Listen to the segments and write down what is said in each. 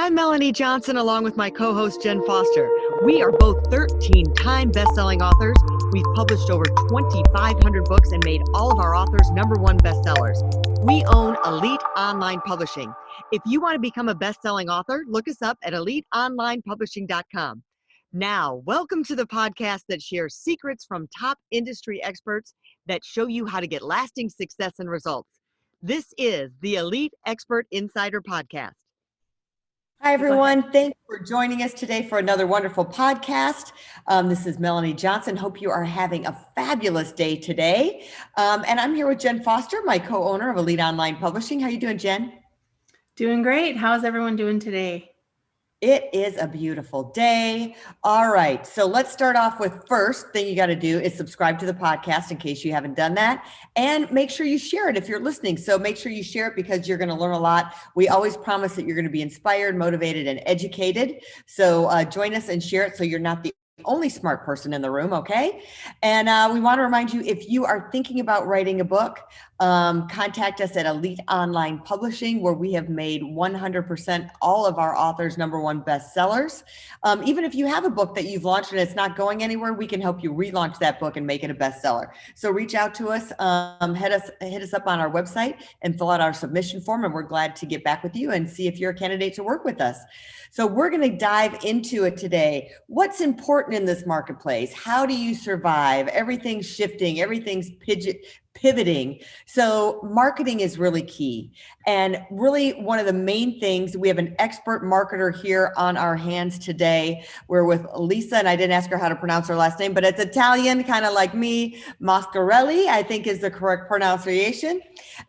I'm Melanie Johnson along with my co-host Jen Foster. We are both 13-time best-selling authors. We've published over 2,500 books and made all of our authors #1 bestsellers. We own Elite Online Publishing. If you want to become a best-selling author, look us up at eliteonlinepublishing.com. Now, welcome to the podcast that shares secrets from top industry experts that show you how to get lasting success and results. This is the Elite Expert Insider Podcast. Hi, everyone. Thanks for joining us today for another wonderful podcast. This is Melanie Johnson. Hope you are having a fabulous day today. And I'm here with Jen Foster, my co-owner of Elite Online Publishing. How are you doing, Jen? Doing great. How's everyone doing today? It is a beautiful day. All right. So let's start off with first thing you got to do is subscribe to the podcast in case you haven't done that. And make sure you share it if you're listening. So make sure you share it because you're going to learn a lot. We always promise that you're going to be inspired, motivated, and educated. So join us and share it so you're not the only smart person in the room, okay? And we want to remind you, if you are thinking about writing a book, contact us at Elite Online Publishing, where we have made 100% all of our authors #1 bestsellers. Even if you have a book that you've launched and it's not going anywhere, we can help you relaunch that book and make it a bestseller. So reach out to us, hit us up on our website and fill out our submission form, and we're glad to get back with you and see if you're a candidate to work with us. So we're going to dive into it today. What's important in this marketplace? How do you survive? Everything's shifting, everything's pivoting. So marketing is really key. And really one of the main things, we have an expert marketer here on our hands today. We're with Lisa, and I didn't ask her how to pronounce her last name, but it's Italian, kind of like me. Moscarelli, I think is the correct pronunciation.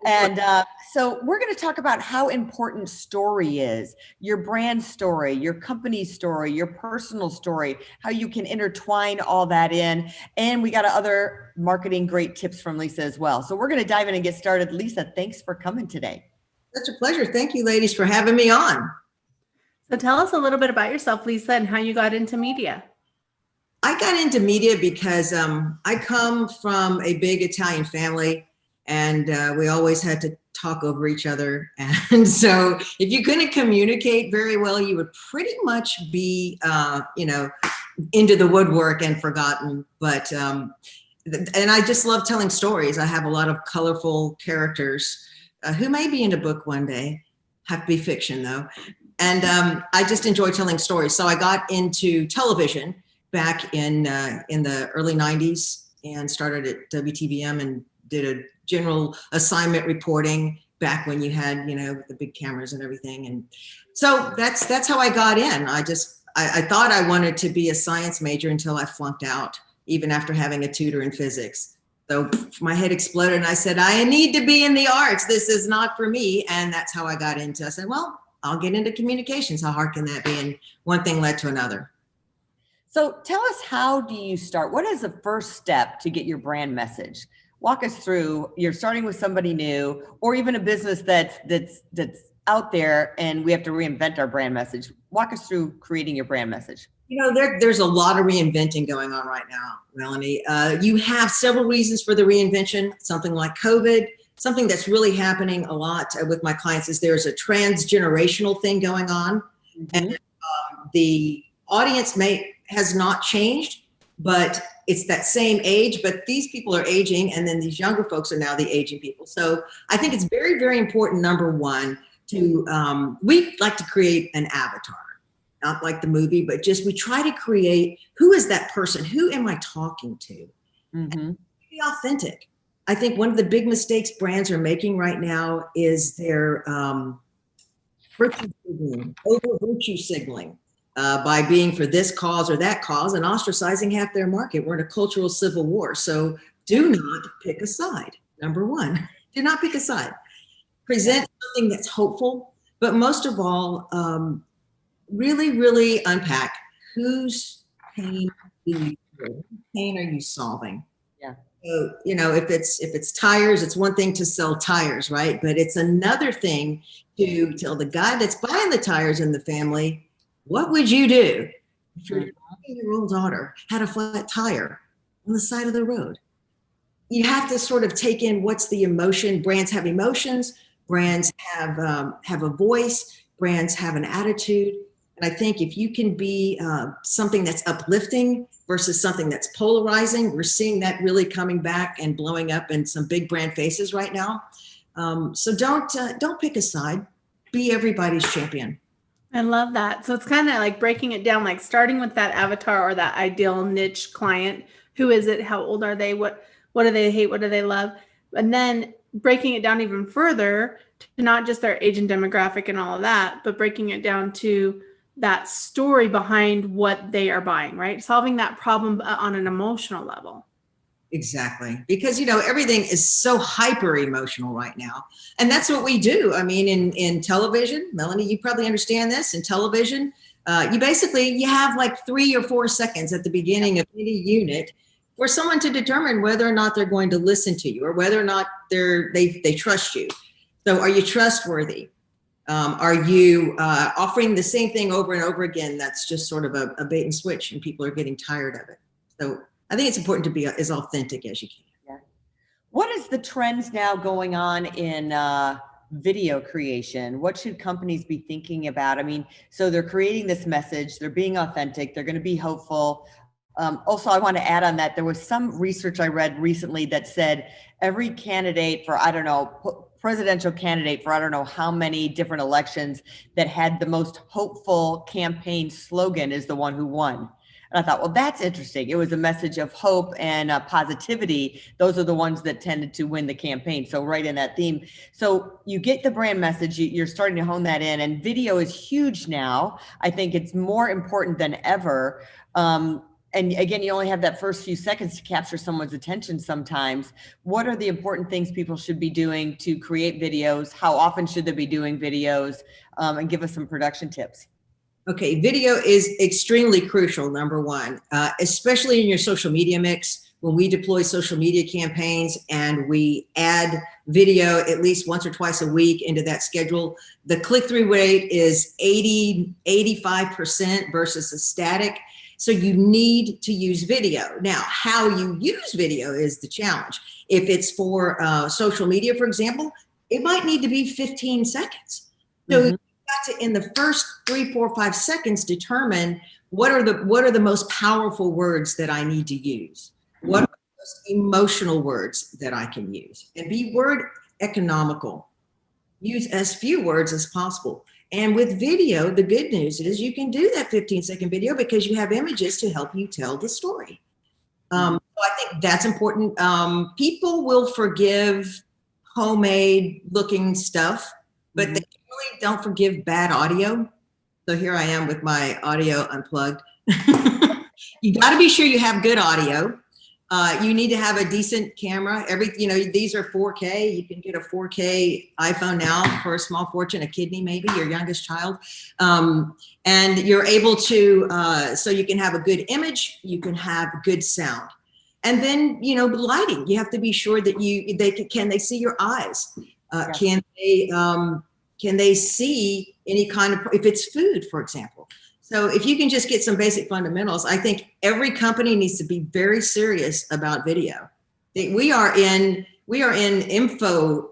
And so we're going to talk about how important story is, your brand story, your company story, your personal story, how you can intertwine all that in. And we got other marketing great tips from Lisa as well. So we're going to dive in and get started. Lisa, thanks for coming today. Such a pleasure. Thank you, ladies, for having me on. So tell us a little bit about yourself, Lisa, and how you got into media. I got into media because I come from a big Italian family, and we always had to talk over each other. And so if you couldn't communicate very well, you would pretty much be, into the woodwork and forgotten. But, and I just love telling stories. I have a lot of colorful characters who may be in a book one day, have to be fiction though. And I just enjoy telling stories. So I got into television back in the early 90s and started at WTVM and did a general assignment reporting back when you had, the big cameras and everything. And so that's how I got in. I thought I wanted to be a science major until I flunked out, even after having a tutor in physics. So my head exploded and I said, I need to be in the arts. This is not for me. And that's how I got into it. I said, well, I'll get into communications. How hard can that be? And one thing led to another. So tell us, how do you start? What is the first step to get your brand message? Walk us through. You're starting with somebody new, or even a business that's out there and we have to reinvent our brand message. Walk us through creating your brand message. There's a lot of reinventing going on right now, Melanie. You have several reasons for the reinvention. Something like COVID. Something that's really happening a lot with my clients is there's a transgenerational thing going on. Mm-hmm. And the audience has not changed, but it's that same age, but these people are aging, and then these younger folks are now the aging people. So I think it's very, very important, number one, to, we like to create an avatar, not like the movie, but just we try to create, who is that person? Who am I talking to? Mm-hmm. Be authentic. I think one of the big mistakes brands are making right now is their virtue signaling, over virtue signaling. By being for this cause or that cause and ostracizing half their market. We're in a cultural civil war. So do not pick a side. Number one, do not pick a side. Present something that's hopeful, but most of all, really, really unpack whose pain are you solving? Yeah. So, if it's tires, it's one thing to sell tires, right? But it's another thing to tell the guy that's buying the tires in the family, what would you do if your 18-year-old daughter had a flat tire on the side of the road? You have to sort of take in what's the emotion. Brands have emotions. Brands have a voice. brands have an attitude. And I think if you can be something that's uplifting versus something that's polarizing, we're seeing that really coming back and blowing up in some big brand faces right now. So don't pick a side. Be everybody's champion. I love that. So it's kind of like breaking it down, like starting with that avatar or that ideal niche client. Who is it? How old are they? What do they hate? What do they love? And then breaking it down even further to not just their age and demographic and all of that, but breaking it down to that story behind what they are buying, right? Solving that problem on an emotional level. Exactly. Because, everything is so hyper emotional right now. And that's what we do. I mean, in television, Melanie, you probably understand this. In television, you have like 3 or 4 seconds at the beginning of any unit for someone to determine whether or not they're going to listen to you or whether or not they trust you. So are you trustworthy? Are you offering the same thing over and over again? That's just sort of a bait and switch, and people are getting tired of it. So I think it's important to be as authentic as you can. Yeah. What is the trends now going on in video creation? What should companies be thinking about? I mean, so they're creating this message, they're being authentic, they're going to be hopeful. Also, I want to add on that there was some research I read recently that said every candidate for, presidential candidate for I don't know how many different elections that had the most hopeful campaign slogan is the one who won. And I thought, well, that's interesting. It was a message of hope and positivity. Those are the ones that tended to win the campaign. So right in that theme. So you get the brand message, you're starting to hone that in, and video is huge now. I think it's more important than ever. And again, you only have that first few seconds to capture someone's attention sometimes. What are the important things people should be doing to create videos? How often should they be doing videos? And give us some production tips. Okay, video is extremely crucial, number one, especially in your social media mix. When we deploy social media campaigns and we add video at least once or twice a week into that schedule, the click-through rate is 85% versus a static. So you need to use video. Now, how you use video is the challenge. If it's for social media, for example, it might need to be 15 seconds. So you've got to, in the first 3, 4, 5 seconds, determine what are the most powerful words that I need to use. What are the most emotional words that I can use? And be word economical. Use as few words as possible. And with video, the good news is you can do that 15-second video because you have images to help you tell the story. So I think that's important. People will forgive homemade looking stuff, but they really don't forgive bad audio. So here I am with my audio unplugged. You got to be sure you have good audio. You need to have a decent camera. These are 4K. You can get a 4K iPhone now for a small fortune, a kidney, maybe your youngest child. And you're able to, so you can have a good image, you can have good sound. And then, lighting, you have to be sure that can they see your eyes? Can they see any kind of, if it's food, for example. So if you can just get some basic fundamentals, I think every company needs to be very serious about video. We are in info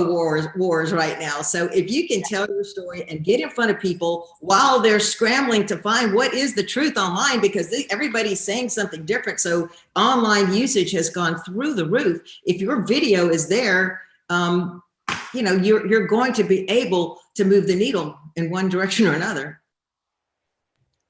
wars right now. So if you can tell your story and get in front of people while they're scrambling to find what is the truth online, because everybody's saying something different. So online usage has gone through the roof. If your video is there, you're going to be able to move the needle in one direction or another.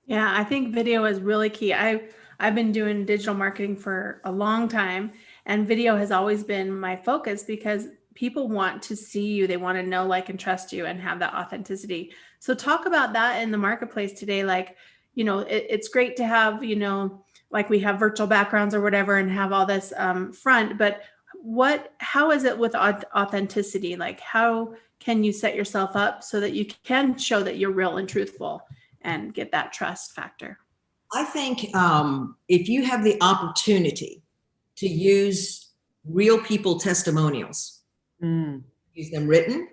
Yeah, I think video is really key. I've been doing digital marketing for a long time, and video has always been my focus because people want to see you. They want to know, like, and trust you and have that authenticity. So talk about that in the marketplace today. Like, it's great to have, like we have virtual backgrounds or whatever and have all this front, but how is it with authenticity? Like, how can you set yourself up so that you can show that you're real and truthful and get that trust factor? I think if you have the opportunity to use real people testimonials, use them written.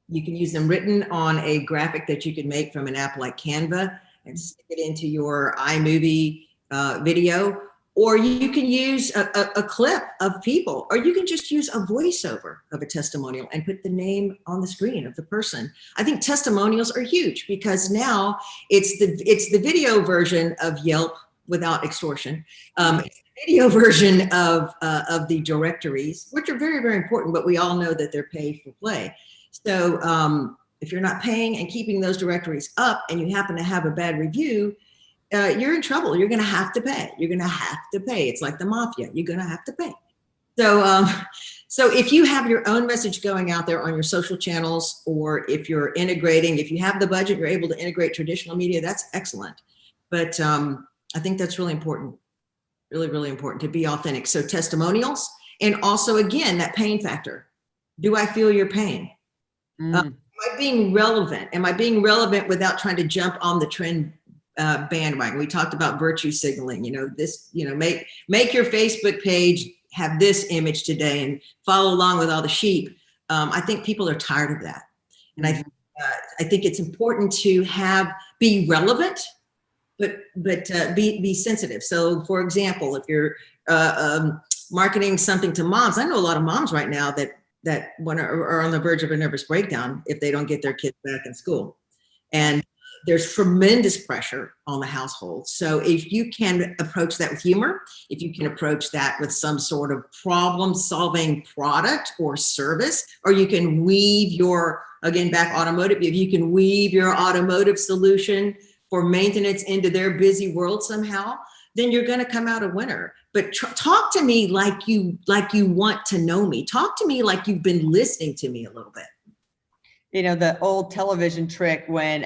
You can use them written on a graphic that you can make from an app like Canva and stick it into your iMovie video. or you can use a clip of people, or you can just use a voiceover of a testimonial and put the name on the screen of the person. I think testimonials are huge because now it's the video version of Yelp without extortion. It's the video version of the directories, which are very, very important, but we all know that they're pay for play. So if you're not paying and keeping those directories up and you happen to have a bad review, you're in trouble. You're going to have to pay. You're going to have to pay. It's like the mafia. You're going to have to pay. So, so if you have your own message going out there on your social channels, or if you're integrating, if you have the budget, you're able to integrate traditional media, that's excellent. But I think that's really important, really, really important to be authentic. So testimonials, and also, again, that pain factor. Do I feel your pain? Am I being relevant? Am I being relevant without trying to jump on the trend bandwagon? We talked about virtue signaling, make your Facebook page have this image today and follow along with all the sheep. I think people are tired of that. And I think it's important to be relevant, but be sensitive. So for example, if you're marketing something to moms, I know a lot of moms right now that are on the verge of a nervous breakdown if they don't get their kids back in school. And there's tremendous pressure on the household. So if you can approach that with humor, if you can approach that with some sort of problem-solving product or service, or you can weave automotive, if you can weave your automotive solution for maintenance into their busy world somehow, then you're going to come out a winner. But talk to me like you want to know me. Talk to me like you've been listening to me a little bit. The old television trick when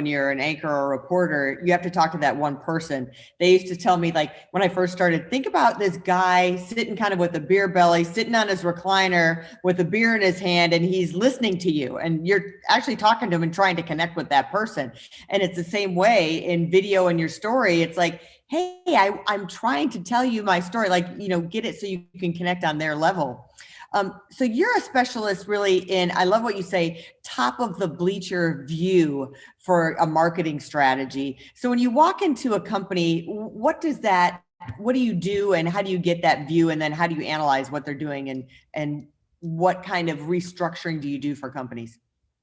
you're an anchor or a reporter, you have to talk to that one person. They used to tell me, like, when I first started, think about this guy sitting kind of with a beer belly, sitting on his recliner with a beer in his hand, and he's listening to you, and you're actually talking to him and trying to connect with that person. And it's the same way in video and your story. It's like, hey, I'm trying to tell you my story, get it so you can connect on their level. So you're a specialist really in, I love what you say, top of the bleacher view for a marketing strategy. So when you walk into a company, what do you do, and how do you get that view? And then how do you analyze what they're doing, and what kind of restructuring do you do for companies?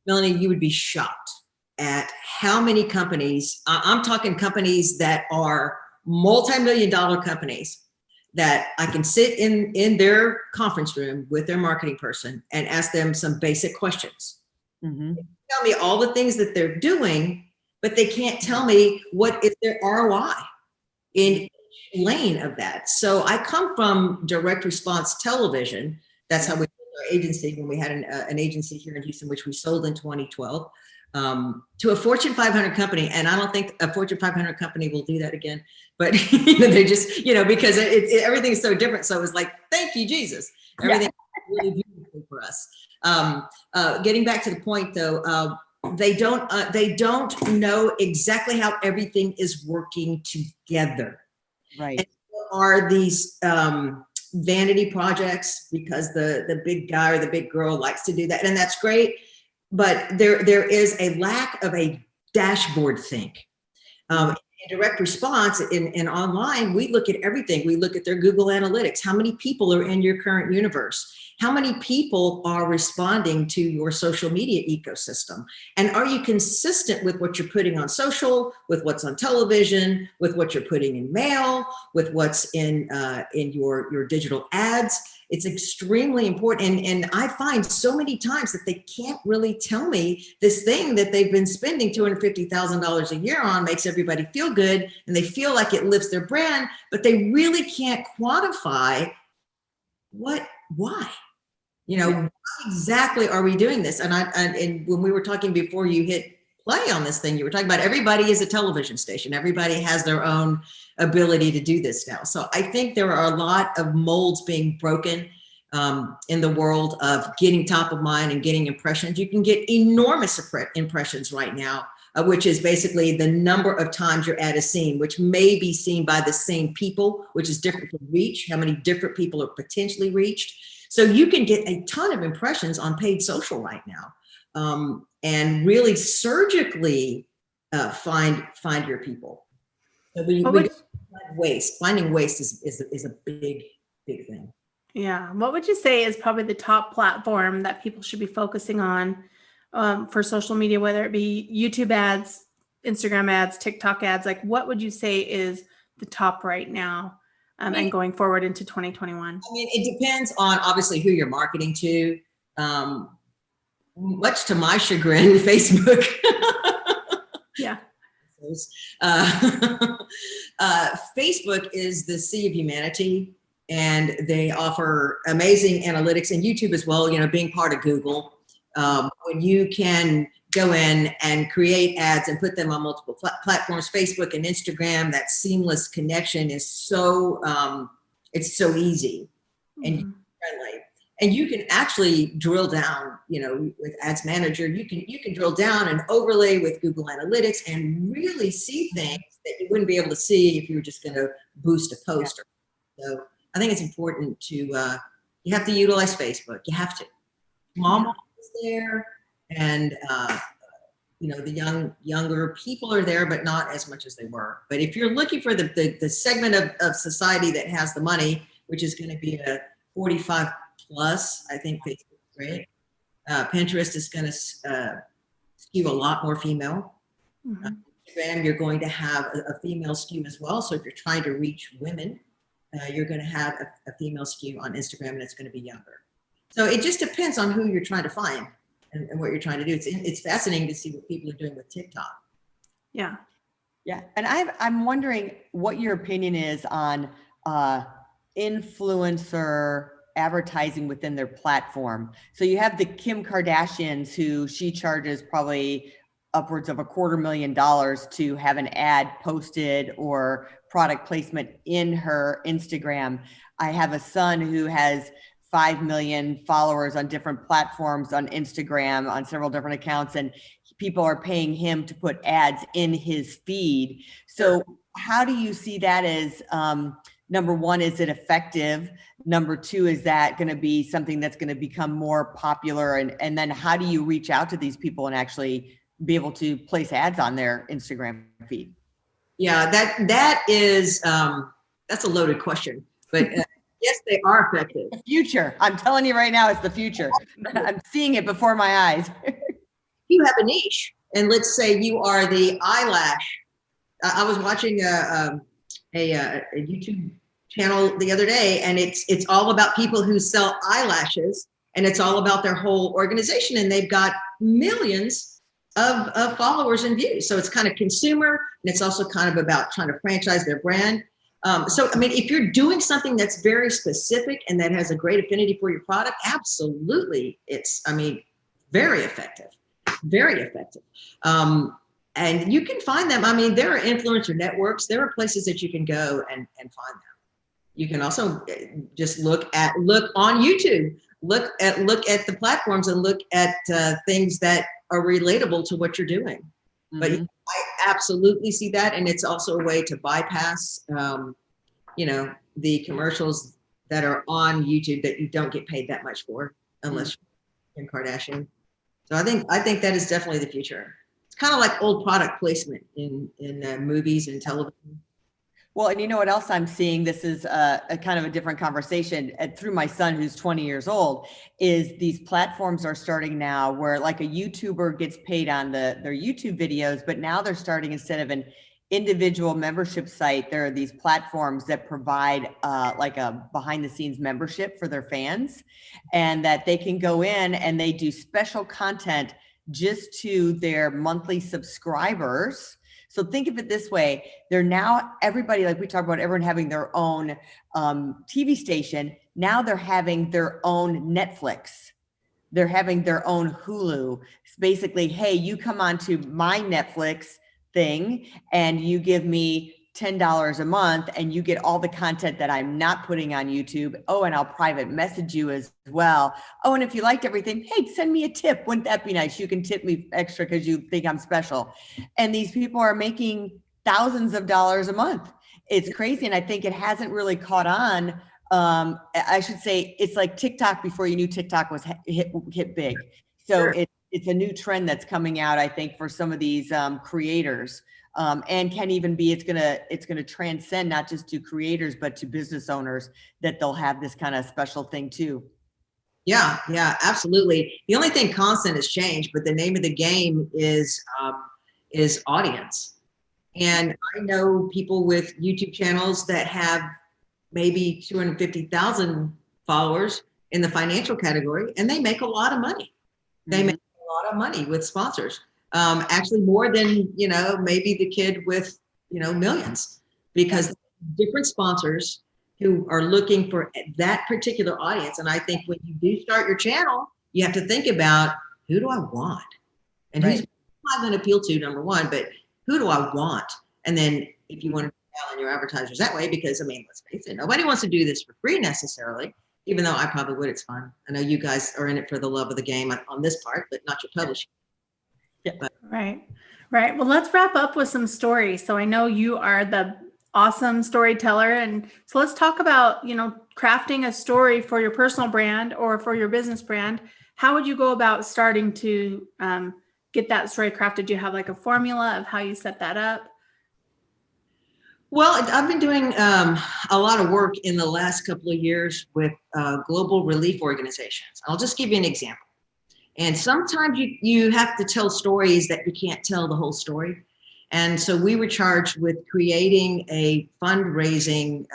Melanie, you would be shocked at how many companies, I'm talking companies that are multi-million-dollar companies, that I can sit in their conference room with their marketing person and ask them some basic questions. Mm-hmm. They tell me all the things that they're doing, but they can't tell me what is their ROI in each lane of that. So I come from direct response television. That's how we built our agency when we had an agency here in Houston, which we sold in 2012. To a Fortune 500 company. And I don't think a Fortune 500 company will do that again, but they just, because everything's so different. So it was like, thank you, Jesus. Everything is really beautiful for us. Getting back to the point though, they don't know exactly how everything is working together. Right. And there are these, vanity projects because the big guy or the big girl likes to do that. And that's great. But there is a lack of a dashboard think. In direct response in online, we look at everything. We look at their Google Analytics. How many people are in your current universe? How many people are responding to your social media ecosystem? And are you consistent with what you're putting on social, with what's on television, with what you're putting in mail, with what's in your digital ads? It's extremely important. And I find so many times that they can't really tell me this thing that they've been spending $250,000 a year on makes everybody feel good, and they feel like it lifts their brand, but they really can't quantify why. Why exactly are we doing this? And when we were talking before you hit play on this thing, you were talking about everybody is a television station. Everybody has their own ability to do this now. So I think there are a lot of molds being broken in the world of getting top of mind and getting impressions. You can get enormous impressions right now, which is basically the number of times your ad is seen, which may be seen by the same people, which is different from reach, how many different people are potentially reached. So you can get a ton of impressions on paid social right now, and really surgically find your people. So we What would, finding waste is a big thing. yeah. What would you say is probably the top platform that people should be focusing on for social media, whether it be YouTube ads, Instagram ads, TikTok ads? Like, what would you say is the top right now and going forward into 2021? I mean, it depends on obviously who you're marketing to. Much to my chagrin, Facebook. Yeah. Facebook is the sea of humanity, and they offer amazing analytics, and YouTube as well, you know, being part of Google. When you can go in and create ads and put them on multiple platforms, Facebook and Instagram, that seamless connection is so, it's so easy and friendly. And you can actually drill down, you know, with Ads Manager, you can drill down and overlay with Google Analytics and really see things that you wouldn't be able to see if you were just going to boost a post. Yeah. So I think it's important to, you have to utilize Facebook. You have to. Mom is there, and you know, the younger people are there, but not as much as they were. But if you're looking for the segment of society that has the money, which is going to be a 45 plus, I think Facebook is great. Pinterest is going to skew a lot more female. Instagram, you're going to have a female skew as well. So if you're trying to reach women, you're going to have a female skew on Instagram, and it's going to be younger. So it just depends on who you're trying to find and what you're trying to do. It's fascinating to see what people are doing with TikTok. Yeah. Yeah. And I'm wondering what your opinion is on influencer advertising within their platform. So you have the Kim Kardashians, who she charges probably upwards of $250,000 to have an ad posted or product placement in her Instagram. I have a son who has 5 million followers on different platforms on Instagram, on several different accounts, and people are paying him to put ads in his feed. So how do you see that as, number one, is it effective? Number two, is that going to be something that's going to become more popular? And then how do you reach out to these people and actually be able to place ads on their Instagram feed? Yeah, that is, that's a loaded question, but yes, they are effective. The future. I'm telling you right now, it's the future. I'm seeing it before my eyes. You have a niche, and let's say you are the eyelash. I was watching a YouTube channel the other day, and it's all about people who sell eyelashes, and it's all about their whole organization, and they've got millions of followers and views. So it's kind of consumer, and it's also kind of about trying to franchise their brand. So, I mean, if you're doing something that's very specific and that has a great affinity for your product, absolutely, it's, I mean, very effective, very effective. And you can find them. I mean, there are influencer networks. There are places that you can go and find them. You can also just look on YouTube, look at the platforms and look at things that are relatable to what you're doing. Mm-hmm. But I absolutely see that. And it's also a way to bypass, you know, the commercials that are on YouTube that you don't get paid that much for unless you're Kim Kardashian. So I think that is definitely the future. It's kind of like old product placement in movies and television. Well, and you know what else I'm seeing? This is a kind of a different conversation through my son, who's 20 years old, is these platforms are starting now where like a YouTuber gets paid on their YouTube videos, but now they're starting, instead of an individual membership site, there are these platforms that provide like a behind the scenes membership for their fans, and that they can go in and they do special content just to their monthly subscribers. So think of it this way. They're now, everybody, like we talk about everyone having their own TV station. Now they're having their own Netflix. They're having their own Hulu. It's basically, hey, you come onto my Netflix thing and you give me $10 a month and you get all the content that I'm not putting on YouTube. Oh, and I'll private message you as well. Oh, and if you liked everything, hey, send me a tip. Wouldn't that be nice? You can tip me extra because you think I'm special. And these people are making thousands of dollars a month. It's crazy. And I think it hasn't really caught on. I should say it's like TikTok before you knew TikTok was hit big. So it's a new trend that's coming out, I think, for some of these creators. And can even be, it's gonna transcend not just to creators, but to business owners, that they'll have this kind of special thing too. Yeah, absolutely. The only thing constant has changed, but the name of the game is audience. And I know people with YouTube channels that have maybe 250,000 followers in the financial category, and they make a lot of money. They make a lot of money with sponsors. Actually more than, maybe the kid with, millions, because different sponsors who are looking for that particular audience. And I think when you do start your channel, you have to think about, who do I want? And who's I'm going to appeal to, number one, but who do I want? And then if you want to tell your advertisers that way, because let's face it, nobody wants to do this for free necessarily, even though I probably would. It's fun. I know you guys are in it for the love of the game on this part, but not your publishing. Yeah. But, Right. Well, let's wrap up with some stories. So I know you are the awesome storyteller. And so let's talk about, crafting a story for your personal brand or for your business brand. How would you go about starting to get that story crafted? Do you have like a formula of how you set that up? Well, I've been doing a lot of work in the last couple of years with global relief organizations. I'll just give you an example. And sometimes you have to tell stories that you can't tell the whole story. And so we were charged with creating a fundraising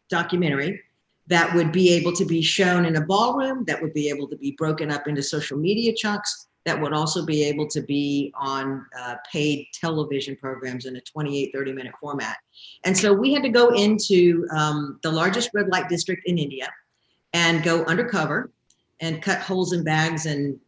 documentary that would be able to be shown in a ballroom, that would be able to be broken up into social media chunks, that would also be able to be on paid television programs in a 28, 30-minute format. And so we had to go into the largest red light district in India and go undercover and cut holes in bags and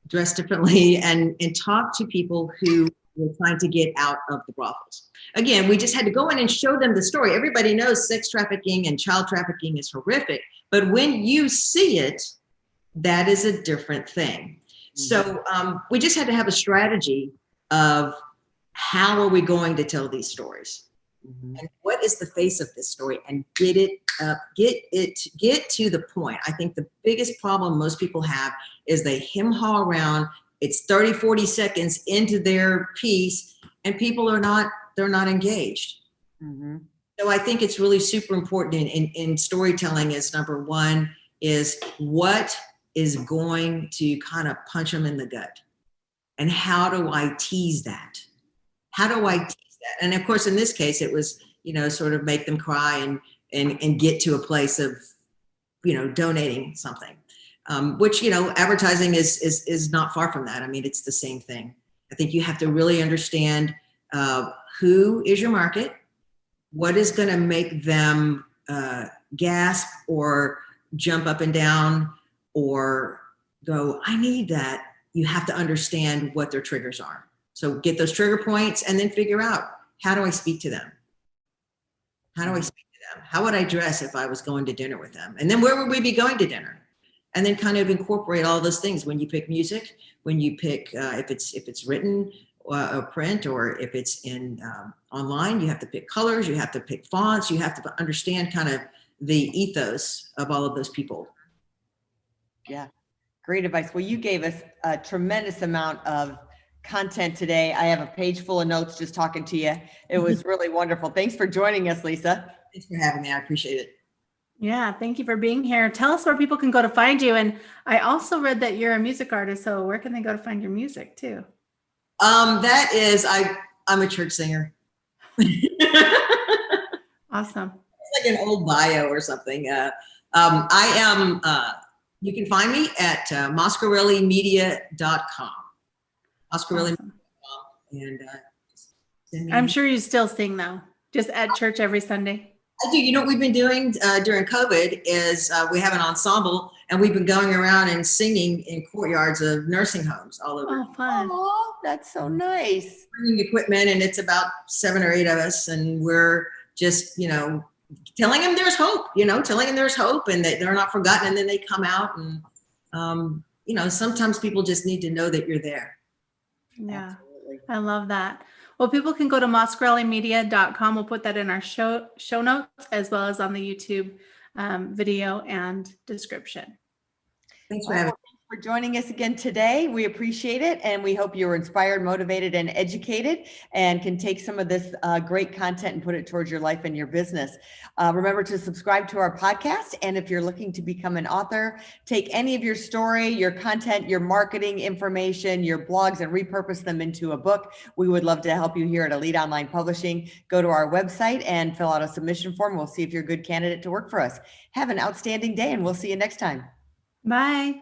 dress differently and talk to people who were trying to get out of the brothels. Again, we just had to go in and show them the story. Everybody knows sex trafficking and child trafficking is horrific, but when you see it, that is a different thing. So we just had to have a strategy of how are we going to tell these stories? And what is the face of this story, and get to the point. I think the biggest problem most people have is they hem-haw around. It's 30, 40 seconds into their piece and people they're not engaged. So I think it's really super important in storytelling is number one is what is going to kind of punch them in the gut. And how do I tease that? And of course, in this case, it was, sort of make them cry and get to a place of, donating something, which, advertising is not far from that. It's the same thing. I think you have to really understand who is your market, what is going to make them gasp or jump up and down or go, I need that. You have to understand what their triggers are. So get those trigger points and then figure out, how do I speak to them? How would I dress if I was going to dinner with them? And then where would we be going to dinner? And then kind of incorporate all those things when you pick music, when you pick, if it's written or print, or if it's in online, you have to pick colors, you have to pick fonts, you have to understand kind of the ethos of all of those people. Yeah, great advice. Well, you gave us a tremendous amount of content today. I have a page full of notes just talking to you. It was really wonderful. Thanks for joining us, Lisa. Thanks for having me. I appreciate it. Yeah, thank you for being here. Tell us where people can go to find you. And I also read that you're a music artist. So where can they go to find your music too? That is, I'm a church singer. Awesome. It's like an old bio or something. I am, you can find me at Moscarellimedia.com. Moscarelli.com. And I'm sure you still sing though, just at church every Sunday. I do. You know what we've been doing during COVID is we have an ensemble, and we've been going around and singing in courtyards of nursing homes all over. Oh, fun. Oh, that's so nice. Bringing equipment, and it's about 7 or 8 of us, and we're just, telling them there's hope, telling them there's hope and that they're not forgotten. And then they come out and, sometimes people just need to know that you're there. Yeah, absolutely. I love that. Well, people can go to moscarellimedia.com. We'll put that in our show notes as well as on the YouTube video and description. Thanks for having me. for joining us again today. We appreciate it, and we hope you were inspired, motivated, and educated, and can take some of this great content and put it towards your life and your business. Remember to subscribe to our podcast, and if you're looking to become an author, take any of your story, your content, your marketing information, your blogs, and repurpose them into a book. We would love to help you here at Elite Online Publishing. Go to our website and fill out a submission form. We'll see if you're a good candidate to work for us. Have an outstanding day, and we'll see you next time. Bye.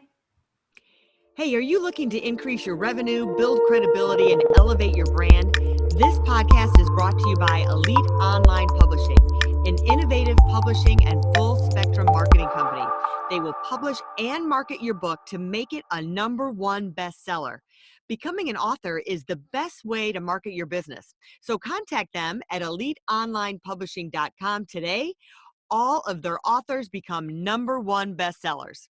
Hey, are you looking to increase your revenue, build credibility, and elevate your brand? This podcast is brought to you by Elite Online Publishing, an innovative publishing and full spectrum marketing company. They will publish and market your book to make it a #1 bestseller. Becoming an author is the best way to market your business. So contact them at eliteonlinepublishing.com today. All of their authors become #1 bestsellers.